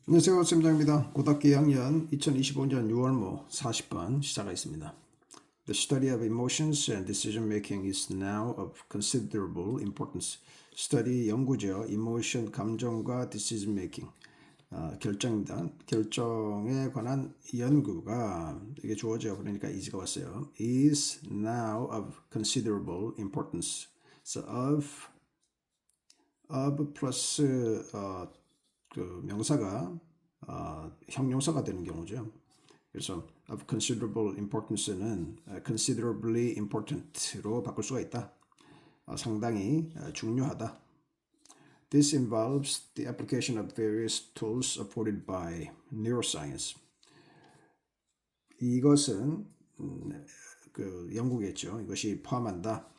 안녕하세요. 쌤장입니다. 고등학교 2학년 2025년 6월모 40번 시작하겠습니다. The study of emotions and decision making is now of considerable importance. study 연구죠. emotion 감정과 decision making 결정입니다. 결정에 관한 연구가 이게 주어져 그러니까 is가 왔어요. is now of considerable importance. So of 플러스 그 명사가 형용사가 되는 경우죠. 그래서 of considerable importance는 considerably important로 바꿀 수가 있다. 상당히 중요하다. This involves the application of various tools afforded by neuroscience. 이것은 그 연구겠죠. 이것이 포함한다.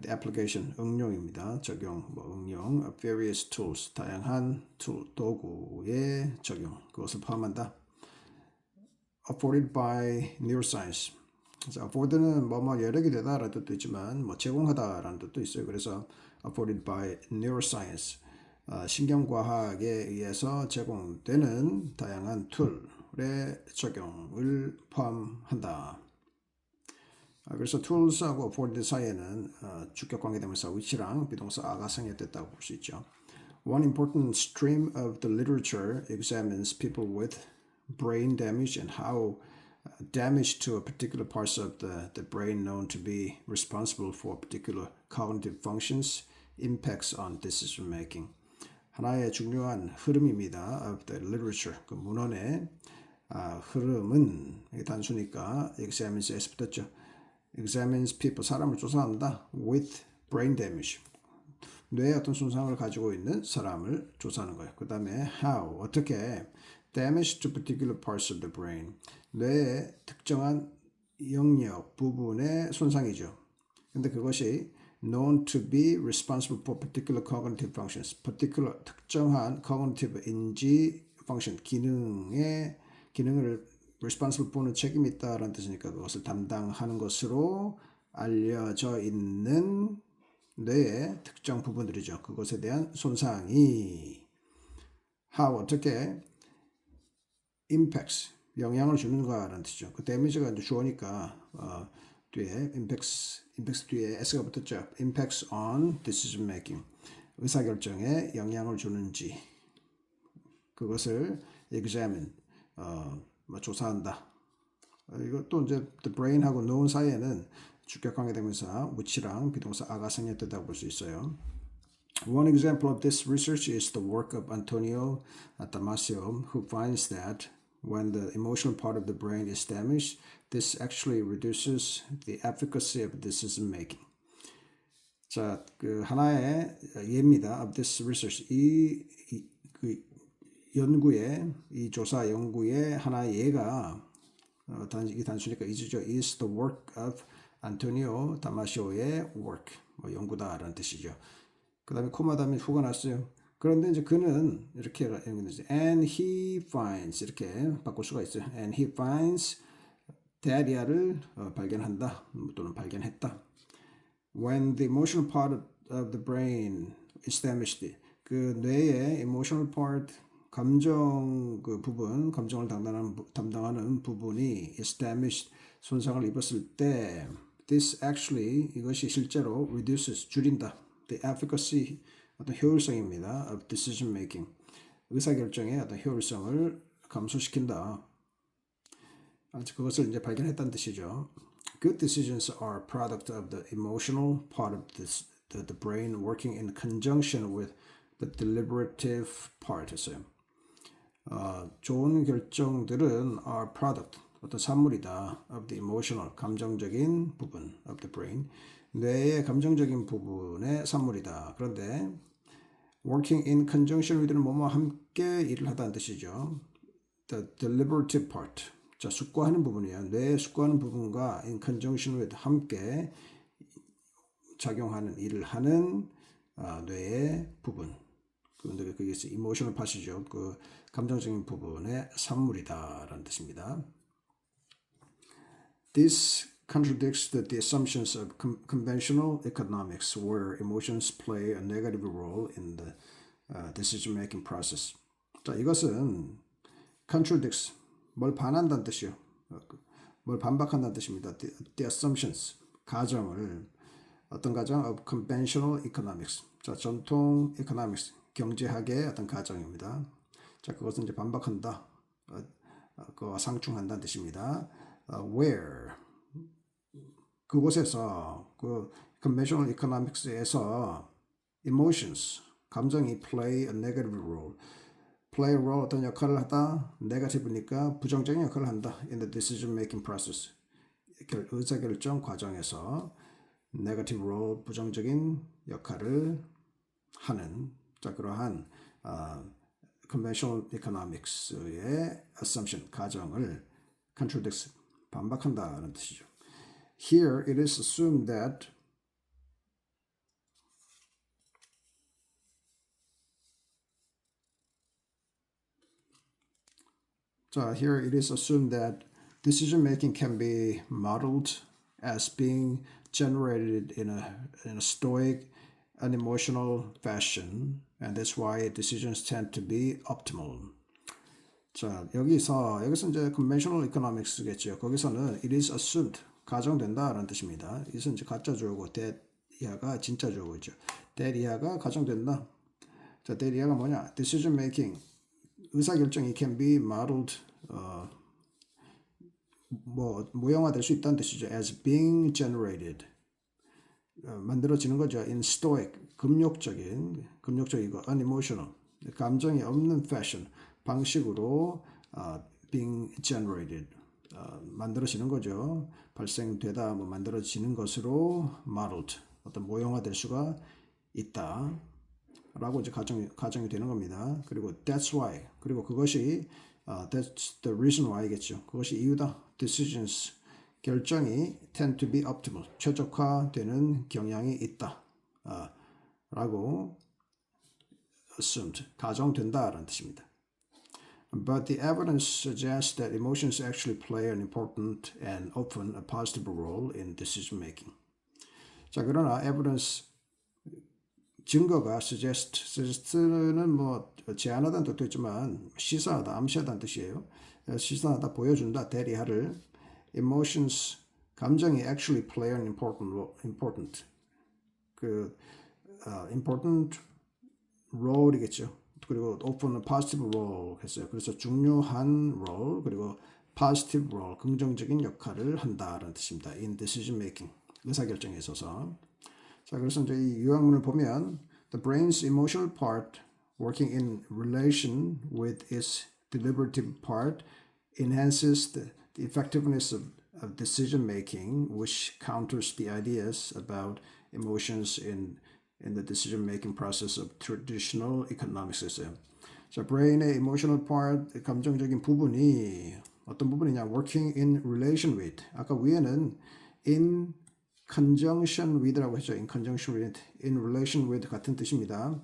The application 응용입니다. 적용 응용 of various tools 다양한 도구의 적용 그것을 포함한다. Afforded by neuroscience. 그래서 afford는 뭐뭐 여력이 되다라는 뜻도 있지만 뭐 제공하다라는 뜻도 있어요. 그래서 afforded by neuroscience 신경과학에 의해서 제공되는 다양한 툴의 적용을 포함한다. 그래서 tools하고 afforded 사이에는 주격 관계대명사 which랑 비동사 a가 생략됐다고 볼 수 있죠. One important stream of the literature examines people with brain damage and how damage to a particular parts of the brain known to be responsible for particular cognitive functions impacts on decision making. 하나의 중요한 흐름입니다. of the literature, 그 문헌의 흐름은 단수니까 examines에서 붙었죠. examines people, 사람을 조사한다. with brain damage. 뇌에 어떤 손상을 가지고 있는 사람을 조사하는 거예요. 그 다음에 how, 어떻게 damage to particular parts of the brain. 뇌의 특정한 영역, 부분의 손상이죠. 근데 그것이 known to be responsible for particular cognitive functions. particular, 특정한 cognitive 인지 function, 기능을 responsible 보는 책임이 있다라는 뜻이니까 그것을 담당하는 것으로 알려져 있는 뇌의 특정 부분들이죠. 그것에 대한 손상이 how 어떻게 impacts 영향을 주는가라는 뜻이죠. 그 damage가 이제 주어니까 뒤에 impacts 뒤에 s가 붙었죠. impacts on decision making 의사결정에 영향을 주는지 그것을 examine 조사한다. 이것도 이제 the brain하고 known 사이에는 주격 관계대명사 which랑 비동사 a가 생략됐다고 볼 수 있어요. One example of this research is the work of Antonio Damasio, who finds that when the emotional part of the brain is damaged, this actually reduces the efficacy of decision making. 자, 그 하나의 예입니다. Of this research, 이 조사 연구의 하나의 예가 이 단수니까 is죠. is the work of Antonio Damasio의 work, 연구다라는 뜻이죠. 그 다음에 코마 다음에 후가 났어요. 그런데 이제 그는 이렇게 연결되죠. And he finds 이렇게 바꿀 수가 있어요. And he finds 대리아를 발견한다 또는 발견했다. When the emotional part of the brain is damaged, 그 뇌의 emotional part 감정 그 부분, 감정을 담당하는 부분이 is damaged, 손상을 입었을 때 this actually, 이것이 실제로 reduces, 줄인다. the efficacy, 어떤 효율성입니다. of decision making, 의사결정의 어떤 효율성을 감소시킨다. 그것을 이제 발견했다는 뜻이죠. Good decisions are a product of the emotional part of the brain working in conjunction with the deliberative part 했어요. 좋은 결정들은 are product, 어떤 산물이다. of the emotional, 감정적인 부분 of the brain, 뇌의 감정적인 부분의 산물이다. 그런데 working in conjunction with는 뭐뭐 함께 일을 하다는 뜻이죠. The deliberative part, 자 숙고하는 부분이야. 뇌의 숙고하는 부분과 in conjunction with 함께 작용하는 일을 하는 뇌의 부분. 그런데 그게 emotional part이죠. 그 감정적인 부분의 산물이다라는 뜻입니다. This contradicts the assumptions of conventional economics, where emotions play a negative role in the decision-making process. 자, 이것은 contradicts, 뭘 반한다는 뜻이요. 뭘 반박한다는 뜻입니다. The assumptions, 가정을, 어떤 가정? Of conventional economics. 자, 전통 economics, 경제학의 어떤 가정입니다. 자, 그것은 이제 반박한다. 그와 상충한다는 뜻입니다. Where, 그곳에서, 그 conventional economics에서 emotions, 감정이 play a negative role. play a role, 어떤 역할을 하다, negative니까 부정적인 역할을 한다. in the decision making process. 의사결정 과정에서 negative role, 부정적인 역할을 하는, 자, 그러한 conventional economics의 assumption, 가정을 contradicts, 반박한다는 뜻이죠. Here it is assumed that 자, here it is assumed that decision making can be modeled as being generated in a stoic and emotional fashion, and that's why decisions tend to be optimal. 자, 여기서 이제 conventional economics겠죠. 거기서는 it is assumed, 가정된다라는 뜻입니다. 이것은 이제 가짜 주어고 that 이하가 진짜 주어고죠. that 이하가 가정된다. 자, that 이하가 뭐냐? decision making, 의사결정이 can be modeled, 모형화될 수 있다는 뜻이죠. as being generated, 만들어지는 거죠. in stoic, 금욕적이고 unemotional, 감정이 없는 fashion, 방식으로 being generated, 만들어지는 거죠. 발생되다, 만들어지는 것으로 modeled, 어떤 모형화될 수가 있다. 라고 이제 가정이 되는 겁니다. 그리고 that's why, 그리고 그것이 that's the reason why겠죠. 그것이 이유다. decisions, 결정이 tend to be optimal, 최적화되는 경향이 있다. 라고 assumed, 가정된다라는 뜻입니다. But the evidence suggests that emotions actually play an important and often a positive role in decision making. 자, 그러나 evidence, 증거가 suggest는 제안하다는 뜻도 있지만 시사하다, 암시하다는 뜻이에요. 시사하다, 보여준다, 대리하를. emotions, 감정이 actually play an important role이겠죠. 그리고 often a positive role 했어요. 그래서 중요한 role, 그리고 positive role, 긍정적인 역할을 한다라는 뜻입니다. in decision making, 의사결정에 있어서. 자, 그래서 이제 이 요약문을 보면 the brain's emotional part working in relation with its deliberative part enhances the effectiveness of decision making, which counters the ideas about emotions in the decision making process of traditional economics. 자, brain의 emotional part, 감정적인 부분이 어떤 부분이냐? working in relation with. 아까 위에는 in conjunction with라고 했죠. in conjunction with, in relation with 같은 뜻입니다.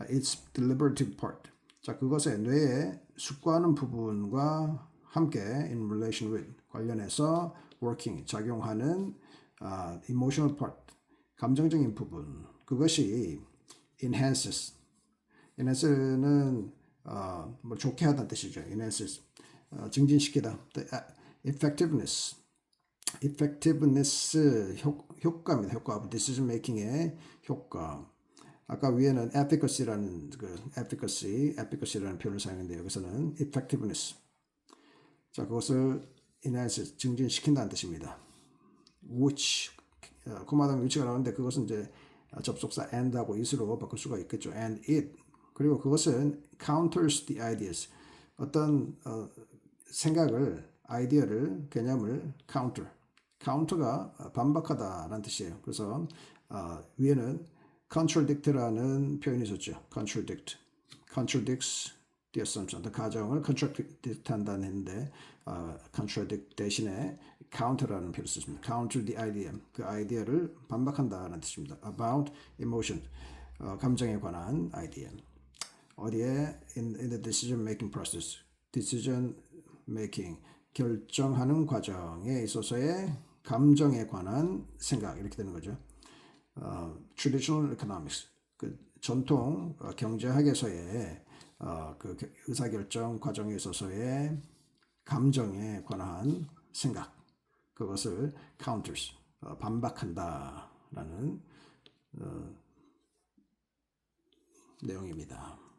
It's deliberative part. 자, 그것의 뇌에 숙고하는 부분과 함께 in relation with, 관련해서 working, 작용하는 emotional part, 감정적인 부분, 그것이 enhances. enhance는 좋게 하다는 뜻이죠. enhances, 증진시키다. The effectiveness, 효과입니다. 효과, decision making의 효과. 아까 위에는 efficacy라는 efficacy라는 표현을 사용했는데 여기서는 effectiveness. 자, 그것을 enhance, 증진시킨다는 뜻입니다. which, 코마다면 위치가 나오는데 그것은 이제 접속사 and하고 it으로 바꿀 수가 있겠죠. and it. 그리고 그것은 counters the ideas. 어떤 생각을, 아이디어를, 개념을 counter가 반박하다라는 뜻이에요. 그래서 위에는 contradict라는 표현이 있었죠. contradicts the assumption. 가정을 contradict한다는 했는데 contradict 대신에 counter라는 표현을 썼습니다. counter the idea. 그 아이디어를 반박한다는 뜻입니다. about emotion. 감정에 관한 아이디어. 어디에? in the decision making process. decision making. 결정하는 과정에 있어서의 감정에 관한 생각, 이렇게 되는 거죠. traditional economics, 그 전통 경제학에서의 그 의사결정 과정에 있어서의 감정에 관한 생각, 그것을 counters, 반박한다라는 내용입니다.